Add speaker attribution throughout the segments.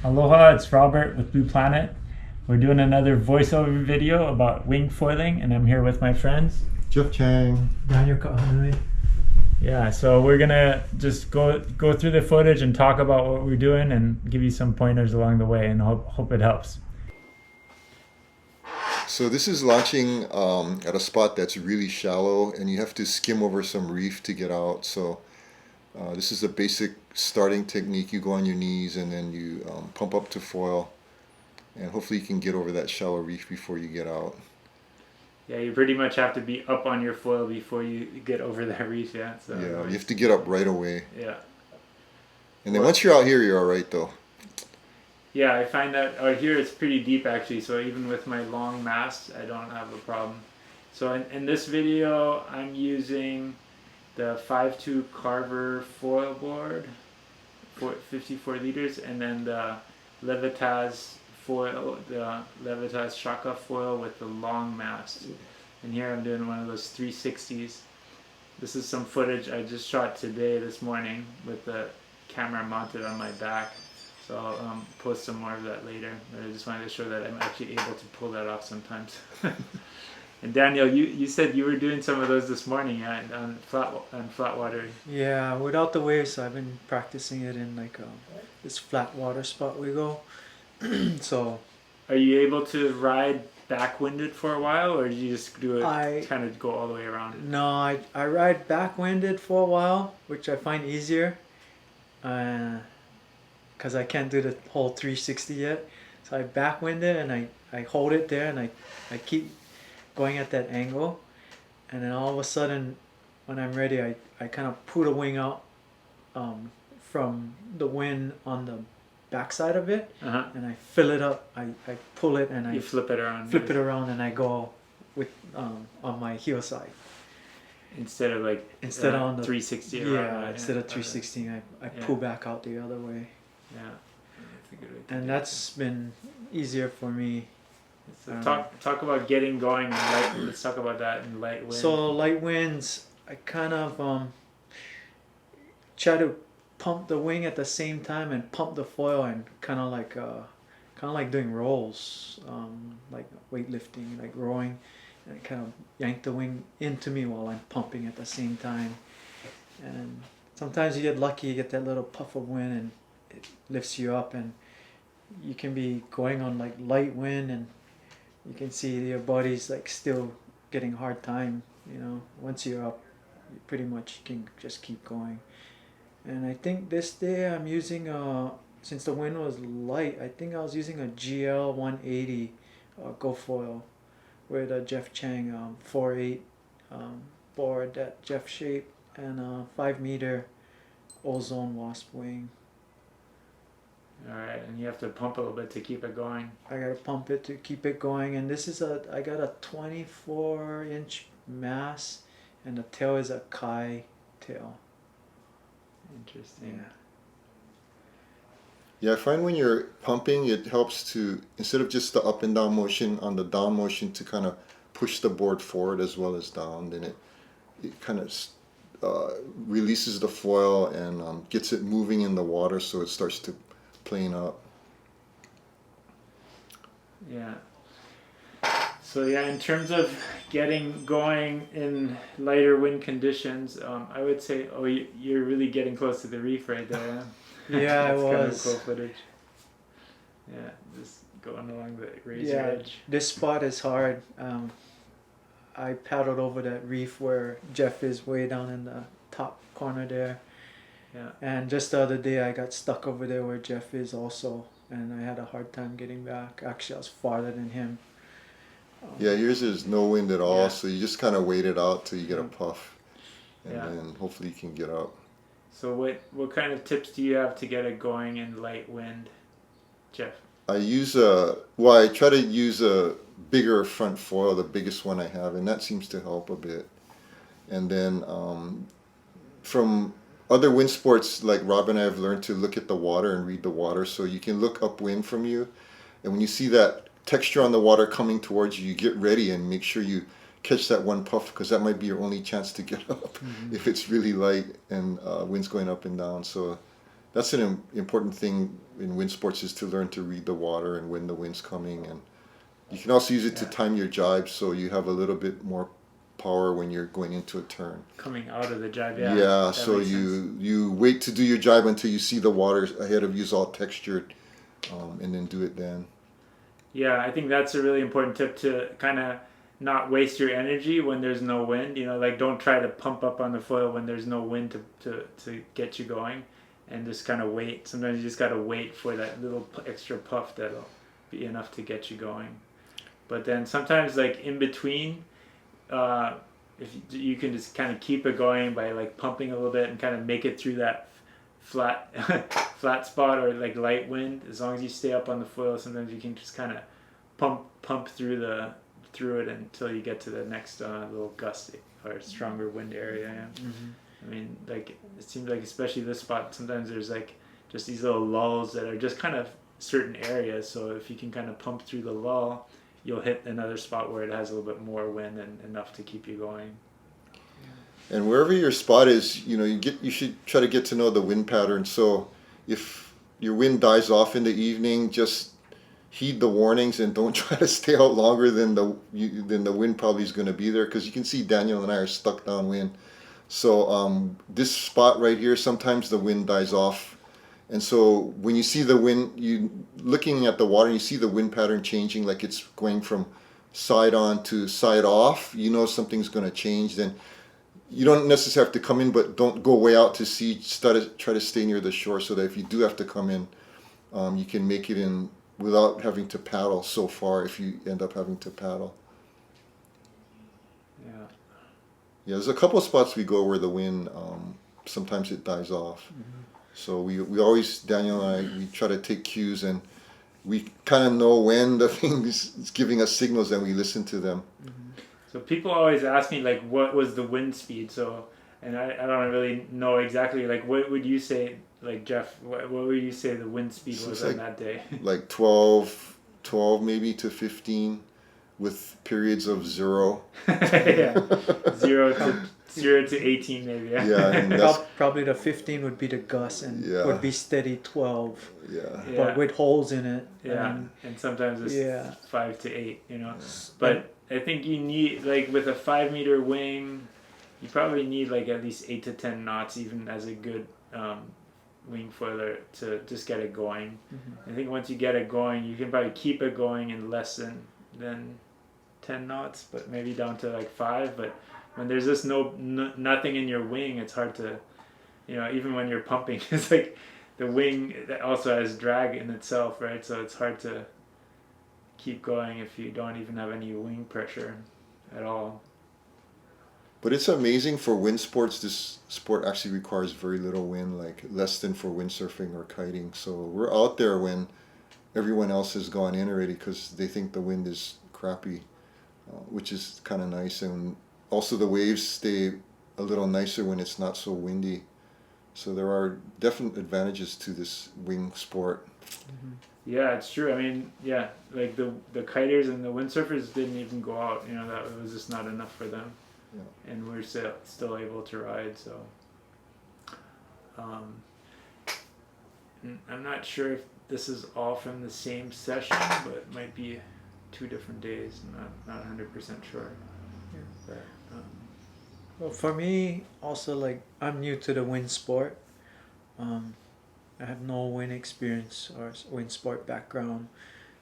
Speaker 1: Aloha, it's Robert with Blue Planet. We're doing another voiceover video about wing foiling, and I'm here with my friends.
Speaker 2: Chang.
Speaker 3: Daniel Kaahanui.
Speaker 1: Yeah, so we're gonna just go through the footage and talk about what we're doing and give you some pointers along the way, and hope it helps.
Speaker 2: So this is launching at a spot that's really shallow, and you have to skim over some reef to get out. So this is a basic starting technique. You go on your knees and then you pump up to foil, and hopefully you can get over that shallow reef before you get out.
Speaker 1: Yeah, you pretty much have to be up on your foil before you get over that reef, yeah. So
Speaker 2: Yeah, you have to get up right away.
Speaker 1: Yeah.
Speaker 2: And then once you're out here, you're all right though.
Speaker 1: Yeah, I find that out here it's pretty deep actually, so even with my long mast, I don't have a problem. So in this video, I'm using the 5.2 Carver foil board, 54 liters, and then the Levitas foil, the Levitas Shaka foil with the long mast. And here I'm doing one of those 360s. This is some footage I just shot this morning with the camera mounted on my back. So I'll post some more of that later. But I just wanted to show that I'm actually able to pull that off sometimes. And Daniel, you said you were doing some of those this morning on flat water.
Speaker 3: Yeah, without the waves, I've been practicing it in like this flat water spot we go. So,
Speaker 1: are you able to ride backwinded for a while, or do you just do it kind of go all the way around?
Speaker 3: No, I ride backwinded for a while, which I find easier, because I can't do the whole 360 yet. So I backwinded and I hold it there and I keep going at that angle, and then all of a sudden when I'm ready, I kind of pull the wing out from the wind on the backside of it, and I fill it up. I pull it and I
Speaker 1: flip it around.
Speaker 3: Flip it around and I go with on my heel side.
Speaker 1: Instead of on the 360.
Speaker 3: Yeah, instead of 360, I pull back out the other way.
Speaker 1: Yeah, that's a good way to
Speaker 3: and that's been easier for me.
Speaker 1: So talk about getting going. Let's talk about that in light winds.
Speaker 3: So light winds, I kind of try to pump the wing at the same time and pump the foil, and kind of like doing rolls, like weightlifting, like rowing, and kind of yank the wing into me while I'm pumping at the same time. And sometimes you get lucky, you get that little puff of wind and it lifts you up, and you can be going on like light wind and you can see your body's like still getting a hard time, you know. Once you're up, you pretty much can just keep going. And I think this day I'm using since the wind was light, I think I was using a GL 180 go foil with a Jeff Chang 4.8 board, that Jeff shape, and a 5 meter ozone wasp wing.
Speaker 1: Alright, and you have to pump a little bit to keep it going.
Speaker 3: I gotta pump it to keep it going, and this is I got a 24-inch mass, and the tail is a Kai tail.
Speaker 1: Interesting.
Speaker 2: Yeah, I find when you're pumping, it helps to, instead of just the up and down motion, on the down motion to kind of push the board forward as well as down. Then it kind of releases the foil and gets it moving in the water, so it starts to plane up.
Speaker 1: Yeah. So yeah, in terms of getting going in lighter wind conditions, I would say, you're really getting close to the reef right there.
Speaker 3: Yeah, I was.
Speaker 1: Kind of cool footage. Yeah, just going along the razor edge.
Speaker 3: This spot is hard. I paddled over that reef where Jeff is way down in the top corner there.
Speaker 1: Yeah. And
Speaker 3: just the other day I got stuck over there where Jeff is also, and I had a hard time getting back. Actually, I was farther than him.
Speaker 2: Yeah, yours is no wind at all, so you just kind of wait it out till you get a puff, and then hopefully you can get up.
Speaker 1: So what kind of tips do you have to get it going in light wind, Jeff?
Speaker 2: I try to use a bigger front foil, the biggest one I have, and that seems to help a bit. And then from other wind sports, like Rob and I have learned to look at the water and read the water, so you can look upwind from you, and when you see that texture on the water coming towards you, you get ready and make sure you catch that one puff, because that might be your only chance to get up if it's really light and wind's going up and down. So that's an important thing in wind sports, is to learn to read the water and when the wind's coming. And you can also use it to time your jibe, so you have a little bit more power when you're going into a turn.
Speaker 1: Coming out of the jibe,
Speaker 2: So you wait to do your jibe until you see the water ahead of you is all textured, and then do it then.
Speaker 1: Yeah, I think that's a really important tip, to kind of not waste your energy when there's no wind. You know, like don't try to pump up on the foil when there's no wind to get you going, and just kind of wait. Sometimes you just got to wait for that little extra puff that'll be enough to get you going. But then sometimes, like in between, if you can just kind of keep it going by like pumping a little bit and kind of make it through that flat flat spot or like light wind. As long as you stay up on the foil, sometimes you can just kind of pump through it until you get to the next little gusty or stronger wind area. Yeah. I mean, like it seems like especially this spot, sometimes there's like just these little lulls that are just kind of certain areas. So if you can kind of pump through the lull, you'll hit another spot where it has a little bit more wind and enough to keep you going.
Speaker 2: And wherever your spot is, you should try to get to know the wind pattern. So if your wind dies off in the evening, just heed the warnings and don't try to stay out longer than the wind probably is going to be there, because you can see Daniel and I are stuck downwind. So this spot right here, sometimes the wind dies off. And so when you see the wind, you looking at the water, and you see the wind pattern changing, like it's going from side on to side off, something's going to change. Then you don't necessarily have to come in, but don't go way out to sea. Try to stay near the shore, so that if you do have to come in, you can make it in without having to paddle so far, if you end up having to paddle. Yeah, there's a couple of spots we go where the wind, sometimes it dies off. So we always, Daniel and I, we try to take cues, and we kind of know when the thing is giving us signals, and we listen to them.
Speaker 1: So people always ask me, like, what was the wind speed? So, and I don't really know exactly, like, what would you say, like, Jeff, what would you say the wind speed was on that day?
Speaker 2: Like 12 maybe to 15, with periods of 0.
Speaker 1: Yeah, 0 to 18 maybe.
Speaker 2: Yeah, and
Speaker 3: probably the 15 would be the gust, and would be steady 12.
Speaker 2: Yeah.
Speaker 3: But with holes in it.
Speaker 1: Yeah, and sometimes it's 5 to 8, But I think you need, like, with a 5-meter wing, you probably need like at least 8 to 10 knots, even as a good wing foiler, to just get it going. I think once you get it going, you can probably keep it going in less than 10 knots, but maybe down to like 5. But when there's just nothing in your wing, it's hard to, even when you're pumping, it's like the wing also has drag in itself, right? So it's hard to keep going if you don't even have any wing pressure at all.
Speaker 2: But it's amazing for wind sports. This sport actually requires very little wind, like less than for windsurfing or kiting. So we're out there when everyone else has gone in already, because they think the wind is crappy, which is kind of nice. And also the waves stay a little nicer when it's not so windy. So there are definite advantages to this wing sport.
Speaker 1: Yeah, it's true. I mean, yeah, like the kiters and the windsurfers didn't even go out. That it was just not enough for them. Yeah. And we're still able to ride. So I'm not sure if this is all from the same session, but it might be 2 different days. I'm not 100% sure. Yeah. But,
Speaker 3: well, for me, also, like, I'm new to the wind sport. I have no wind experience or wind sport background.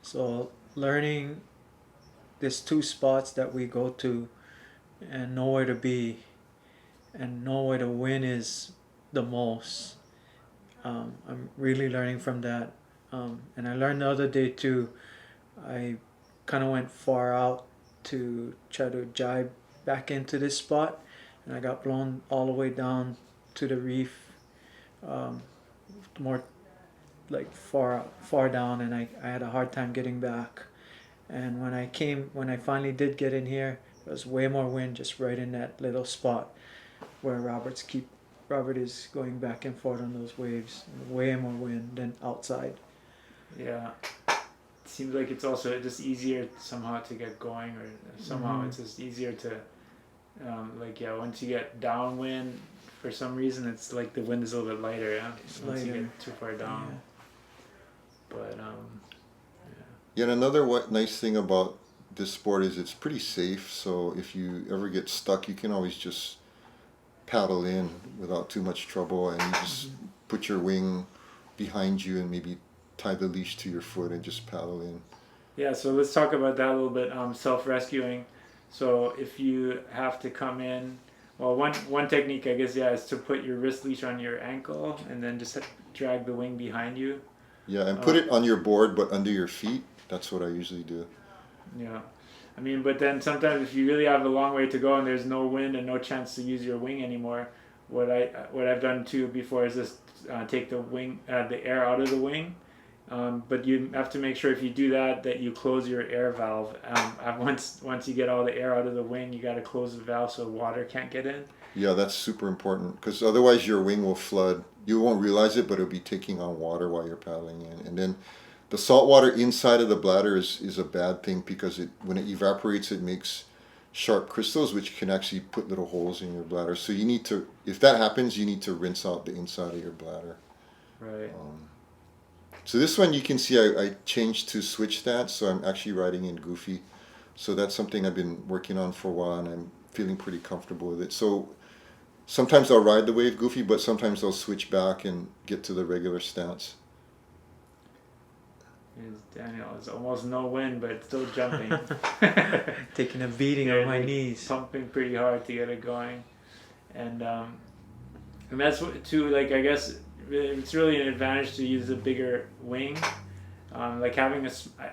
Speaker 3: So learning these 2 spots that we go to and know where to be and know where the wind is the most, I'm really learning from that. And I learned the other day too, I kind of went far out to try to jibe back into this spot, and I got blown all the way down to the reef, more like far down, and I had a hard time getting back. And when I finally did get in here, there was way more wind just right in that little spot where Robert is going back and forth on those waves. Way more wind than outside.
Speaker 1: Yeah. It seems like it's also just easier somehow to get going, or somehow it's just easier to, once you get downwind for some reason it's like the wind is a little bit lighter. Yeah,
Speaker 3: It's
Speaker 1: once you
Speaker 3: lighter.
Speaker 1: get too far down.
Speaker 3: Yeah.
Speaker 1: But
Speaker 2: Yeah, and another nice thing about this sport is it's pretty safe. So if you ever get stuck, you can always just paddle in without too much trouble, and you just put your wing behind you and maybe tie the leash to your foot and just paddle in.
Speaker 1: yeah, so let's talk about that a little bit. Self-rescuing. So if you have to come in, well, one technique I guess, yeah, is to put your wrist leash on your ankle and then just drag the wing behind you.
Speaker 2: Yeah, and put it on your board but under your feet. That's what I usually do.
Speaker 1: Yeah, I mean, but then sometimes if you really have a long way to go and there's no wind and no chance to use your wing anymore, what I've done too before is just take the wing, the air out of the wing. But you have to make sure if you do that you close your air valve. Once you get all the air out of the wing, you got to close the valve so water can't get in.
Speaker 2: Yeah, that's super important because otherwise your wing will flood. You won't realize it, but it'll be taking on water while you're paddling in. And then the salt water inside of the bladder is a bad thing because when it evaporates, it makes sharp crystals, which can actually put little holes in your bladder. So you need to, if that happens, you need to rinse out the inside of your bladder.
Speaker 1: Right.
Speaker 2: So this one you can see I changed to switch stance, so I'm actually riding in goofy. So that's something I've been working on for a while, and I'm feeling pretty comfortable with it. So sometimes I'll ride the wave goofy, but sometimes I'll switch back and get to the regular stance.
Speaker 1: Daniel, it's almost no wind, but it's still jumping.
Speaker 3: Taking a beating on my knees.
Speaker 1: Pumping pretty hard to get it going. And that's what, too, like, I guess it's really an advantage to use a bigger wing. Like having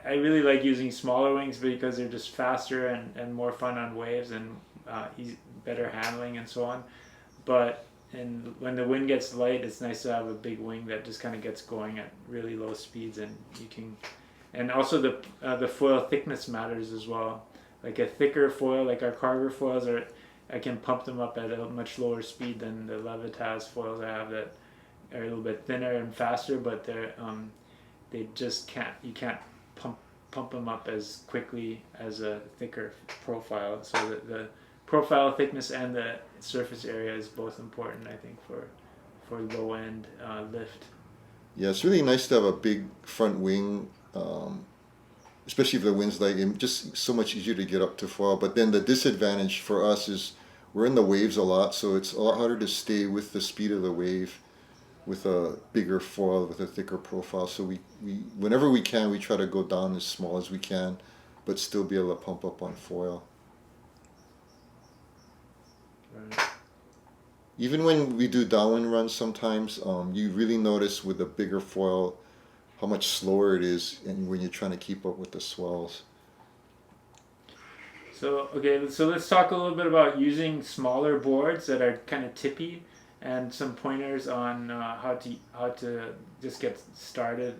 Speaker 1: I really like using smaller wings because they're just faster and more fun on waves and better handling and so on. But when the wind gets light, it's nice to have a big wing that just kind of gets going at really low speeds, and you can, and also the foil thickness matters as well. Like a thicker foil, like our Carver foils I can pump them up at a much lower speed than the Levitas foils I have that are a little bit thinner and faster, but they just you can't pump them up as quickly as a thicker profile. So the profile thickness and the surface area is both important, I think, for low end lift.
Speaker 2: Yeah, it's really nice to have a big front wing, especially if the wind's light. It's just so much easier to get up to foil. But then the disadvantage for us is we're in the waves a lot, so it's a lot harder to stay with the speed of the wave with a bigger foil with a thicker profile. So we whenever we can, we try to go down as small as we can, but still be able to pump up on foil.
Speaker 1: Right.
Speaker 2: Even when we do downwind runs sometimes, you really notice with a bigger foil how much slower it is, and when you're trying to keep up with the swells.
Speaker 1: So let's talk a little bit about using smaller boards that are kind of tippy, and some pointers on how to just get started.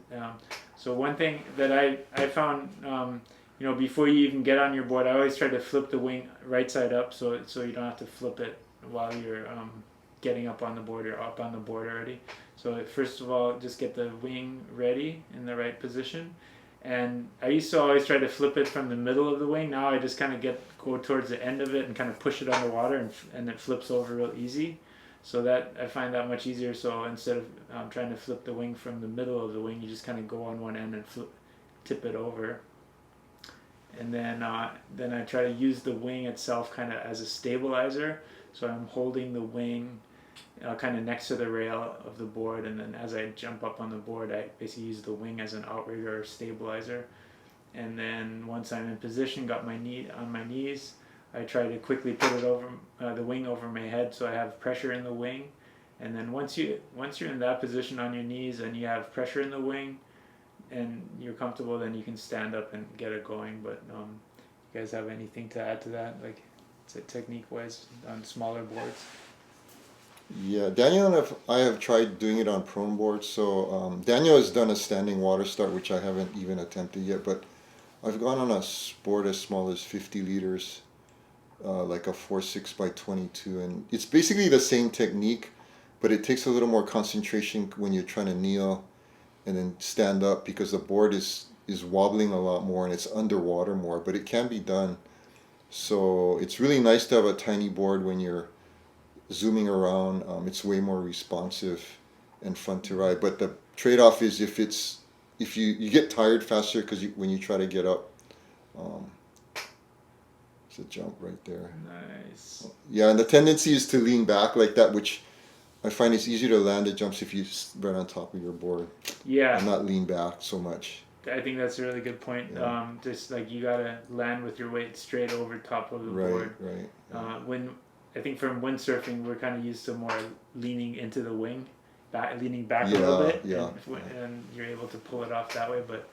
Speaker 1: So one thing that I found, before you even get on your board, I always try to flip the wing right side up, so you don't have to flip it while you're getting up on the board or up on the board already. So first of all, just get the wing ready in the right position. And I used to always try to flip it from the middle of the wing. Now I just kind of go towards the end of it and kind of push it underwater, and it flips over real easy. So that I find that much easier. So instead of trying to flip the wing from the middle of the wing, you just kind of go on one end and tip it over. And then I try to use the wing itself kind of as a stabilizer. So I'm holding the wing kind of next to the rail of the board, and then as I jump up on the board, I basically use the wing as an outrigger or stabilizer. And then once I'm in position, got my knee on my knees, I try to quickly put it over the wing over my head, so I have pressure in the wing. And then once you're in that position on your knees and you have pressure in the wing and you're comfortable, then you can stand up and get it going. But you guys have anything to add to that, like technique wise on smaller boards?
Speaker 2: Yeah, Daniel and I have tried doing it on prone boards. So Daniel has done a standing water start, which I haven't even attempted yet, but I've gone on a board as small as 50 liters, like a 4.6 by 22, and it's basically the same technique, but it takes a little more concentration when you're trying to kneel and then stand up, because the board is wobbling a lot more and it's underwater more, but it can be done. So it's really nice to have a tiny board when you're zooming around. It's way more responsive and fun to ride. But the trade-off is if you get tired faster because when you try to get up. It's a jump right there.
Speaker 1: Nice.
Speaker 2: Yeah, and the tendency is to lean back like that, which I find it's easier to land the jumps if you right on top of your board.
Speaker 1: Yeah.
Speaker 2: And not lean back so much.
Speaker 1: I think that's a really good point.
Speaker 2: Yeah.
Speaker 1: Just like you gotta land with your weight straight over top of the board.
Speaker 2: Right.
Speaker 1: When I think from windsurfing, we're kind of used to more leaning into the wing, leaning back a little bit, and you're able to pull it off that way. But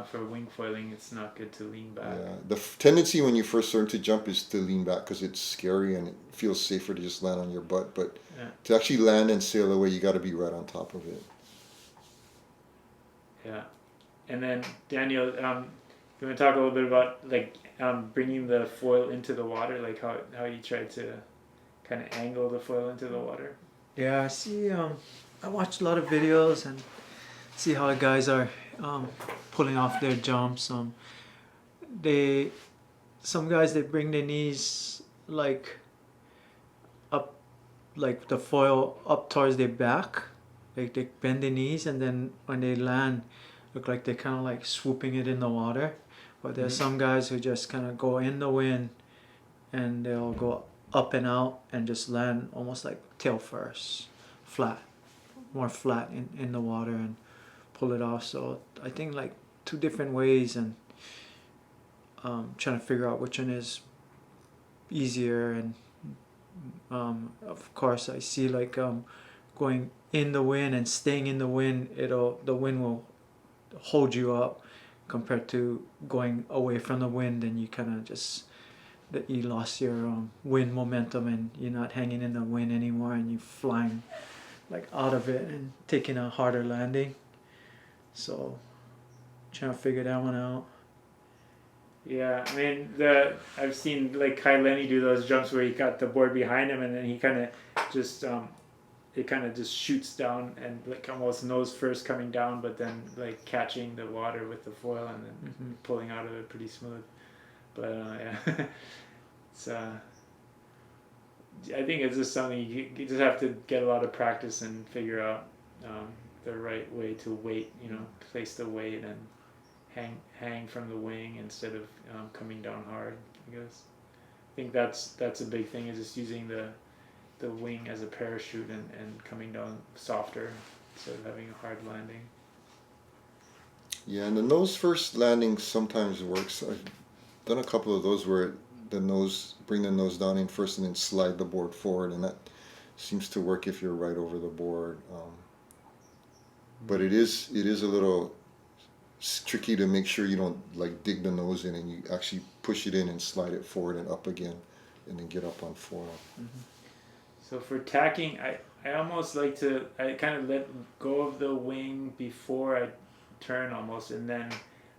Speaker 1: for wing foiling, it's not good to lean back.
Speaker 2: Yeah, the tendency when you first learn to jump is to lean back because it's scary and it feels safer to just land on your butt. But to actually land and sail away, you got to be right on top of it.
Speaker 1: Yeah. And then Daniel, you want to talk a little bit about like bringing the foil into the water, like how you try to kind of angle the foil into the water?
Speaker 3: Yeah, I see. I watch a lot of videos and see how guys are pulling off their jumps. Some guys they bring their knees like up, like the foil up towards their back, like they bend their knees, and then when they land, look like they're kind of like swooping it in the water. But there's some guys who just kind of go in the wind and they'll go up and out and just land almost like tail first, more flat in the water and pull it off. So I think like two different ways, and trying to figure out which one is easier. And of course I see like going in the wind and staying in the wind, the wind will hold you up compared to going away from the wind, and you kind of just that you lost your wind momentum and you're not hanging in the wind anymore, and you're flying like out of it and taking a harder landing. So trying to figure that one out.
Speaker 1: Yeah, I mean I've seen like Kai Lenny do those jumps where he got the board behind him and then he kind of just it kind of just shoots down and like almost nose first coming down, but then like catching the water with the foil and then pulling out of it pretty smooth. But yeah, it's I think it's just something you just have to get a lot of practice and figure out the right way to weight. Place the weight and hang from the wing instead of coming down hard. I guess I think that's a big thing, is just using the wing as a parachute and coming down softer instead of having a hard landing.
Speaker 2: Yeah, and the nose first landing sometimes works. I've done a couple of those where bring the nose down in first and then slide the board forward, and that seems to work if you're right over the board. But it is a little tricky to make sure you don't like dig the nose in, and you actually push it in and slide it forward and up again, and then get up on foil.
Speaker 1: So for tacking, I almost like to, I kind of let go of the wing before I turn almost, and then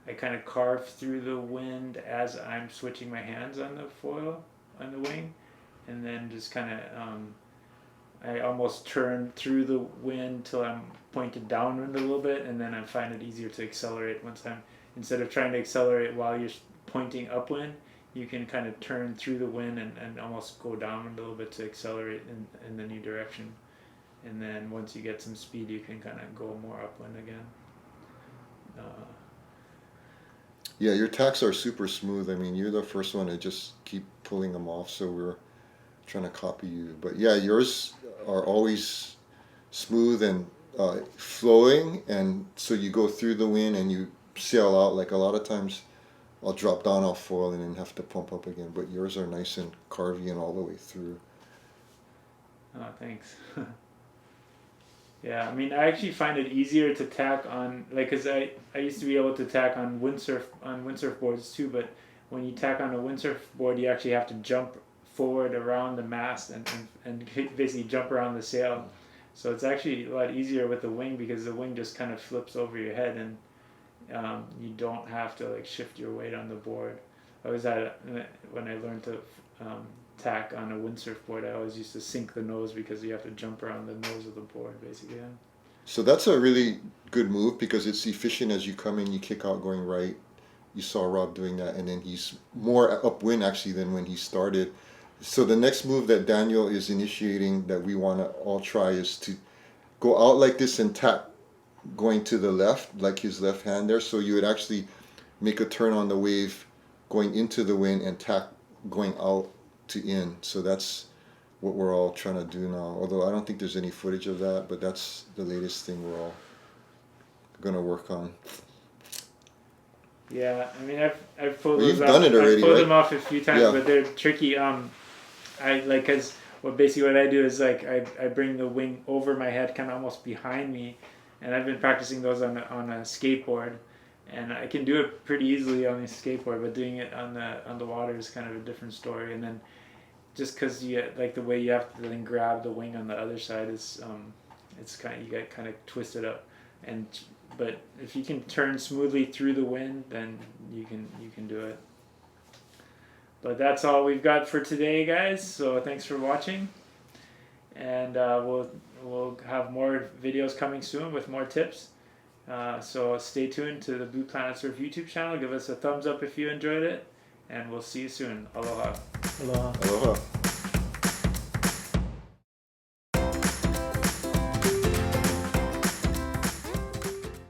Speaker 1: I kind of carve through the wind as I'm switching my hands on the foil, on the wing, and then just kind of, I almost turn through the wind till I'm pointed downwind a little bit, and then I find it easier to accelerate instead of trying to accelerate while you're pointing upwind, you can kind of turn through the wind and almost go downwind a little bit to accelerate in the new direction. And then once you get some speed, you can kind of go more upwind again.
Speaker 2: Yeah, your tacks are super smooth. I mean, you're the first one to just keep pulling them off, so we're trying to copy you. But yeah, yours are always smooth and flowing, and so you go through the wind and you sail out. Like a lot of times I'll drop down off foil and then have to pump up again, but yours are nice and carvy and all the way through.
Speaker 1: Oh, thanks. Yeah, I mean, I actually find it easier to tack on, like, because I used to be able to tack on windsurf boards too, but when you tack on a windsurf board, you actually have to jump forward around the mast and basically jump around the sail. So it's actually a lot easier with the wing, because the wing just kind of flips over your head, and you don't have to like shift your weight on the board. I always had, when I learned to tack on a windsurf board, I always used to sink the nose because you have to jump around the nose of the board basically. Yeah.
Speaker 2: So that's a really good move because it's efficient. As you come in, you kick out going right. You saw Rob doing that, and then he's more upwind actually than when he started. So the next move that Daniel is initiating that we want to all try is to go out like this and tap going to the left, like his left hand there. So you would actually make a turn on the wave going into the wind and tack going out to in. So that's what we're all trying to do now. Although I don't think there's any footage of that, but that's the latest thing we're all going to work on.
Speaker 1: Yeah, I mean, I've pulled
Speaker 2: Well,
Speaker 1: those
Speaker 2: you've
Speaker 1: off.
Speaker 2: done it already,
Speaker 1: I've pulled
Speaker 2: right?
Speaker 1: them off a few times,
Speaker 2: Yeah.
Speaker 1: but they're tricky. I like, cause basically what I do is like I bring the wing over my head, kind of almost behind me, and I've been practicing those on a skateboard, and I can do it pretty easily on the skateboard, but doing it on the water is kind of a different story. And then just because you get, like, the way you have to then grab the wing on the other side is it's kind of, you get kind of twisted up, but if you can turn smoothly through the wind, then you can do it. But that's all we've got for today, guys. So thanks for watching, and we'll have more videos coming soon with more tips. So stay tuned to the Blue Planet Surf YouTube channel. Give us a thumbs up if you enjoyed it, and we'll see you soon. Aloha.
Speaker 3: Aloha.
Speaker 2: Aloha.